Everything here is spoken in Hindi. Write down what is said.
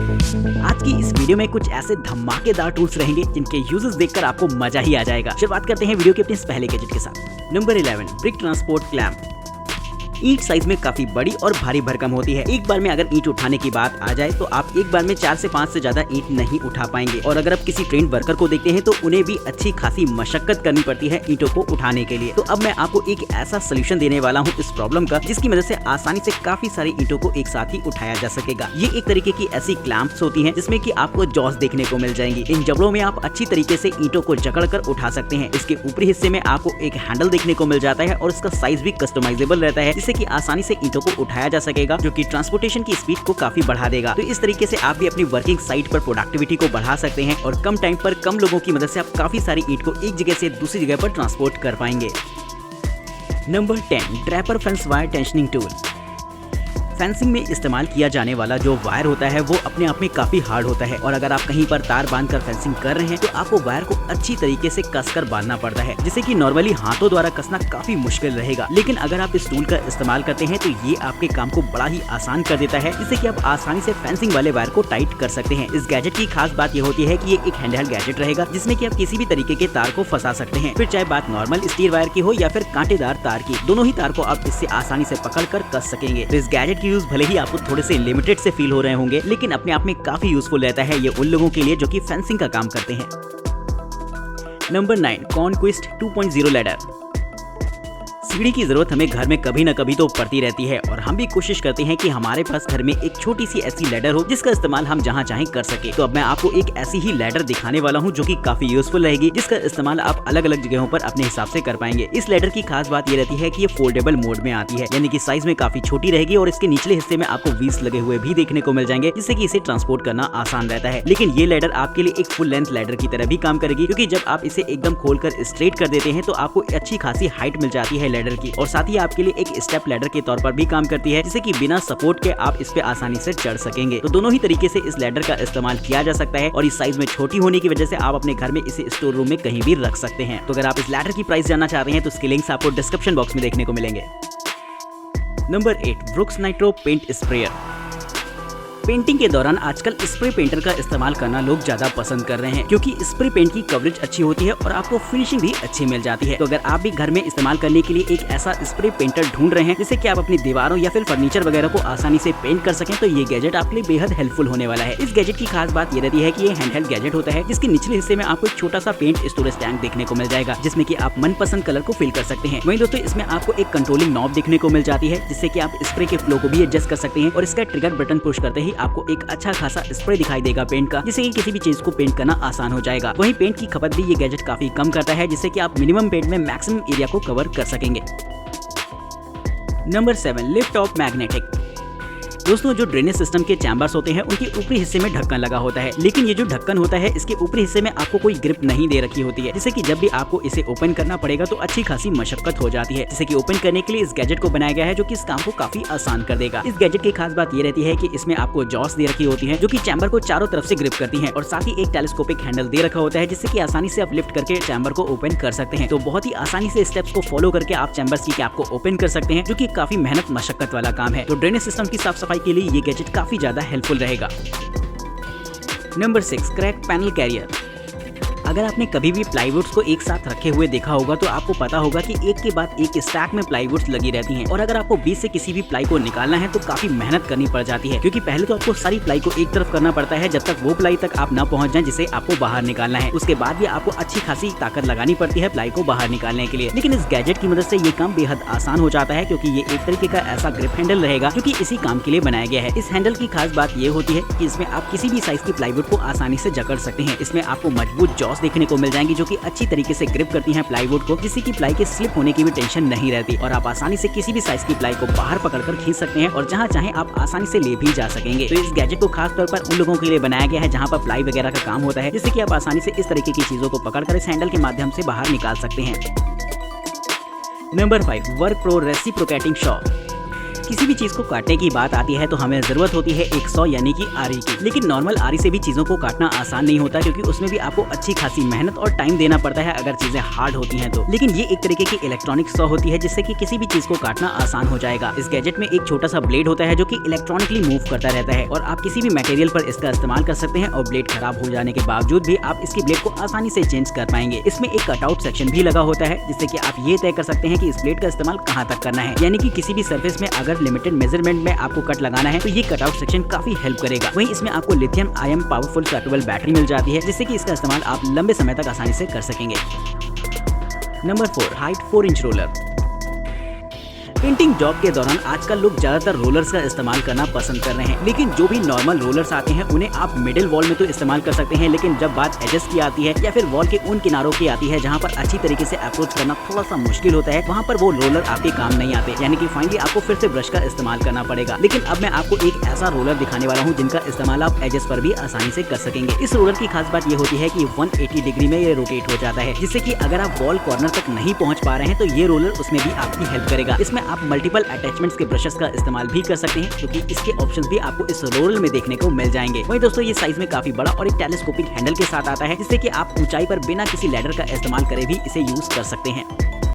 आज की इस वीडियो में कुछ ऐसे धमाकेदार टूल्स रहेंगे जिनके यूजेस देखकर आपको मजा ही आ जाएगा। शुरुआत करते हैं वीडियो के अपने इस पहले गैजेट के साथ। Number 11, brick transport clamp. ईंट साइज में काफी बड़ी और भारी भरकम होती है। एक बार में अगर ईंट उठाने की बात आ जाए तो आप एक बार में 4 से 5 से ज्यादा ईंट नहीं उठा पाएंगे। और अगर आप किसी ट्रेंड वर्कर को देखते हैं तो उन्हें भी अच्छी खासी मशक्कत करनी पड़ती है ईंटों को उठाने के लिए। तो अब मैं आपको एक ऐसा सोल्यूशन देने वाला हूँ इस प्रॉब्लम का, जिसकी मदद से आसानी से काफी सारी ईंटों को एक साथ ही उठाया जा सकेगा। ये एक तरीके की ऐसी क्लैंप्स होती है जिसमें कि आपको जॉस देखने को मिल जाएंगी। इन जबड़ों में आप अच्छी तरीके से ईंटों को जकड़ कर उठा सकते हैं। इसके ऊपरी हिस्से में आपको एक हैंडल देखने को मिल जाता है और इसका साइज भी कस्टमाइजेबल रहता है, जिससे कि आसानी से ईंटों को उठाया जा सकेगा, जो कि ट्रांसपोर्टेशन की स्पीड को काफी बढ़ा देगा। तो इस तरीके से आप भी अपनी वर्किंग साइट पर प्रोडक्टिविटी को बढ़ा सकते हैं और कम टाइम पर कम लोगों की मदद से आप काफी सारी ईंट को एक जगह से दूसरी जगह पर ट्रांसपोर्ट कर पाएंगे। Number 10, Draper fence wire tensioning tool. Fencing में इस्तेमाल किया जाने वाला जो वायर होता है वो अपने आप में काफी हार्ड होता है और अगर आप कहीं पर तार बांधकर फेंसिंग कर रहे हैं तो आपको वायर को अच्छी तरीके से कसकर बांधना पड़ता है, जिससे कि नॉर्मली हाथों द्वारा कसना काफी मुश्किल रहेगा। लेकिन अगर आप इस टूल का इस्तेमाल करते हैं तो ये आपके काम को बड़ा ही आसान कर देता है, जिससे कि आप आसानी से फेंसिंग वाले वायर को टाइट कर सकते हैं। इस गैजेट की खास बात ये होती है कि ये एक हैंडहेल्ड गैजेट रहेगा, जिसमें कि आप किसी भी तरीके के तार को फंसा सकते हैं, फिर चाहे बात नॉर्मल स्टील वायर की हो या फिर कांटेदार तार की। दोनों ही तार को आप इससे आसानी से पकड़ कर कस सकेंगे। तो इस गैजेट की यूज भले ही आपको थोड़े से लिमिटेड से फील हो रहे होंगे, लेकिन अपने आप में काफी यूजफुल रहता है ये उन लोगों के लिए जो कि फेंसिंग का काम करते हैं। Number 9, conquest 2.0 ladder. सीढ़ी की जरूरत हमें घर में कभी न कभी तो पड़ती रहती है और हम भी कोशिश करते हैं कि हमारे पास घर में एक छोटी सी ऐसी लैडर हो जिसका इस्तेमाल हम जहां चाहें कर सके। तो अब मैं आपको एक ऐसी ही लैडर दिखाने वाला हूं जो कि काफी यूजफुल रहेगी, जिसका इस्तेमाल आप अलग अलग जगहों पर अपने हिसाब से कर पाएंगे। इस लैडर की खास बात ये रहती है कि ये फोल्डेबल मोड में आती है, यानी कि साइज में काफी छोटी रहेगी और इसके निचले हिस्से में आपको व्हील्स लगे हुए भी देखने को मिल जाएंगे, जिससे कि इसे ट्रांसपोर्ट करना आसान रहता है। लेकिन ये लैडर आपके लिए एक फुल लेंथ लैडर की तरह भी काम करेगी, क्योंकि जब आप इसे एकदम खोलकर स्ट्रेट कर देते हैं तो आपको अच्छी खासी हाइट मिल जाती है लैडर की, और साथ ही आपके लिए एक स्टेप लैडर के तौर पर भी काम करती है, जिससे कि बिना सपोर्ट के आप इस पे आसानी से चढ़ सकेंगे। तो दोनों ही तरीके से इस लैडर का इस्तेमाल किया जा सकता है और इस साइज में छोटी होने की वजह से आप अपने घर में इसे स्टोर रूम में कहीं भी रख सकते हैं। तो अगर आप इस लैडर की प्राइस जानना चाह रहे हैं तो इसके लिंक्स आपको डिस्क्रिप्शन बॉक्स में देखने को मिलेंगे। Number 8, Brooks nitro paint sprayer. Painting के दौरान आजकल स्प्रे पेंटर का इस्तेमाल करना लोग ज्यादा पसंद कर रहे हैं, क्योंकि स्प्रे पेंट की कवरेज अच्छी होती है और आपको फिनिशिंग भी अच्छी मिल जाती है। तो अगर आप भी घर में इस्तेमाल करने के लिए एक ऐसा स्प्रे पेंटर ढूंढ रहे हैं जिससे कि आप अपनी दीवारों या फिर फर्नीचर वगैरह को आसानी से पेंट कर सकें, तो ये गैजेट आपके लिए बेहद हेल्पफुल होने वाला है। इस गैजेट की खास बात ये रहती है कि ये हैंडहेल्ड गैजेट होता है, जिसके निचले हिस्से में आपको एक छोटा सा पेंट स्टोरेज टैंक देखने को मिल जाएगा, जिसमें कि आप मनपसंद कलर को फिल कर सकते हैं। वहीं दोस्तों इसमें आपको एक कंट्रोलिंग नॉब देखने को मिल जाती है, जिससे कि आप स्प्रे के फ्लो को भी एडजस्ट कर सकते हैं और इसका ट्रिगर बटन पुश करते ही आपको एक अच्छा खासा स्प्रे दिखाई देगा पेंट का, जिससे कि किसी भी चीज को पेंट करना आसान हो जाएगा। वहीं पेंट की खपत भी ये गैजेट काफी कम करता है, जिससे कि आप मिनिमम पेंट में मैक्सिमम एरिया को कवर कर सकेंगे। Number 7, lift off magnetic. दोस्तों जो ड्रेनेज सिस्टम के चैम्बर्स होते हैं उनके ऊपरी हिस्से में ढक्कन लगा होता है, लेकिन ये जो ढक्कन होता है इसके ऊपरी हिस्से में आपको कोई ग्रिप नहीं दे रखी होती है, जिससे कि जब भी आपको इसे ओपन करना पड़ेगा तो अच्छी खासी मशक्कत हो जाती है। जिससे कि ओपन करने के लिए इस गैजेट को बनाया गया है, जो कि इस काम को काफी आसान कर देगा। इस गैजेट की खास बात ये रहती है कि इसमें आपको जॉस दे रखी होती है, जो कि चैम्बर को चारों तरफ से ग्रिप करती है, और साथ ही एक टेलीस्कोपिक हैंडल दे रखा होता है, जिससे कि आसानी से आप लिफ्ट करके चैम्बर को ओपन कर सकते हैं। तो बहुत ही आसानी से स्टेप्स को फॉलो करके आप चैम्बर्स की कैप को ओपन कर सकते हैं, जो कि काफी मेहनत मशक्कत वाला काम है। तो ड्रेनेज सिस्टम की साफ सफाई के लिए ये गैजेट काफी ज्यादा हेल्पफुल रहेगा। Number 6, crack panel carrier. अगर आपने कभी भी प्लाईवुड्स को एक साथ रखे हुए देखा होगा तो आपको पता होगा कि एक के बाद एक स्टैक में प्लाईवुड्स लगी रहती हैं, और अगर आपको बीच से किसी भी प्लाई को निकालना है तो काफी मेहनत करनी पड़ जाती है, क्योंकि पहले तो आपको सारी प्लाई को एक तरफ करना पड़ता है जब तक वो प्लाई तक आप ना पहुंच जाएं जिसे आपको बाहर निकालना है। उसके बाद भी आपको अच्छी खासी ताकत लगानी पड़ती है प्लाई को बाहर निकालने के लिए। लेकिन इस गैजेट की मदद से ये काम बेहद आसान हो जाता है, क्योंकि ये एक तरीके का ऐसा ग्रिप हैंडल रहेगा जो कि इसी काम के लिए बनाया गया है। इस हैंडल की खास बात ये होती है कि इसमें आप किसी भी साइज की प्लाईवुड को आसानी से जकड़ सकते हैं। इसमें आपको मजबूत जॉस देखने को मिल जाएंगी, जो कि अच्छी तरीके से ग्रिप करती हैं प्लाईवुड को, जिससे कि प्लाई के स्लिप होने की भी टेंशन नहीं रहती, और आप आसानी से किसी भी साइज की प्लाई को बाहर पकड़कर खींच सकते हैं और जहां चाहें आप आसानी से ले भी जा सकेंगे। तो इस गैजेट को खास तौर पर उन लोगों के लिए बनाया गया है जहां पर प्लाई वगैरह का काम होता है, जिससे कि आप आसानी से इस तरीके की चीजों को पकड़कर इस हैंडल के माध्यम से बाहर निकाल सकते हैं। Number 5, work pro reciprocating Shaw. किसी भी चीज को काटने की बात आती है तो हमें जरूरत होती है एक सौ यानी कि आरी की। लेकिन नॉर्मल आरी से भी चीजों को काटना आसान नहीं होता, क्योंकि उसमें भी आपको अच्छी खासी मेहनत और टाइम देना पड़ता है अगर चीजें हार्ड होती हैं तो। लेकिन ये एक तरीके की इलेक्ट्रॉनिक सॉ होती है जिससे कि किसी भी चीज को काटना आसान हो जाएगा। इस गैजेट में एक छोटा सा ब्लेड होता है जो कि इलेक्ट्रॉनिकली मूव करता रहता है और आप किसी भी मटेरियल पर इसका इस्तेमाल कर सकते हैं और ब्लेड खराब हो जाने के बावजूद भी आप इसकी ब्लेड को आसानी से चेंज कर पाएंगे। इसमें एक कटआउट सेक्शन भी लगा होता है जिससे कि आप ये तय कर सकते हैं कि इस ब्लेड का इस्तेमाल कहां तक करना है, यानी कि किसी भी सरफेस में अगर लिमिटेड मेजरमेंट में आपको कट लगाना है तो ये कटआउट सेक्शन काफी हेल्प करेगा। वहीं इसमें आपको lithium ion powerful swappable battery मिल जाती है जिससे कि इसका इस्तेमाल आप लंबे समय तक आसानी से कर सकेंगे। Number 4, height 4 inch roller. Painting job के दौरान आजकल लोग ज्यादातर रोलर्स का इस्तेमाल करना पसंद कर रहे हैं, लेकिन जो भी नॉर्मल रोलर्स आते हैं उन्हें आप मिडिल वॉल में तो इस्तेमाल कर सकते हैं, लेकिन जब बात एजेस की आती है या फिर वॉल के उन किनारों की आती है जहां पर अच्छी तरीके से अप्रोच करना थोड़ा सा मुश्किल होता है, वहां पर वो रोलर आपके काम नहीं आते, यानी कि फाइनली आपको फिर से ब्रश का इस्तेमाल करना पड़ेगा। लेकिन अब मैं आपको एक ऐसा रोलर दिखाने वाला हूँ जिनका इस्तेमाल आप एजेस पर भी आसानी से कर सकेंगे। इस रोलर की खास बात ये होती है कि 180 डिग्री में ये रोटेट हो जाता है, जिससे कि अगर आप वॉल कॉर्नर तक नहीं पहुंच पा रहे हैं तो ये रोलर उसमें भी आपकी हेल्प करेगा। इसमें आप मल्टीपल अटैचमेंट्स के ब्रशेस का इस्तेमाल भी कर सकते हैं, क्योंकि इसके ऑप्शंस भी आपको इस रोलर में देखने को मिल जाएंगे। वहीं दोस्तों ये साइज में काफी बड़ा और एक टेलीस्कोपिक हैंडल के साथ आता है, जिससे कि आप ऊंचाई पर बिना किसी लैडर का इस्तेमाल करे भी इसे यूज कर सकते हैं।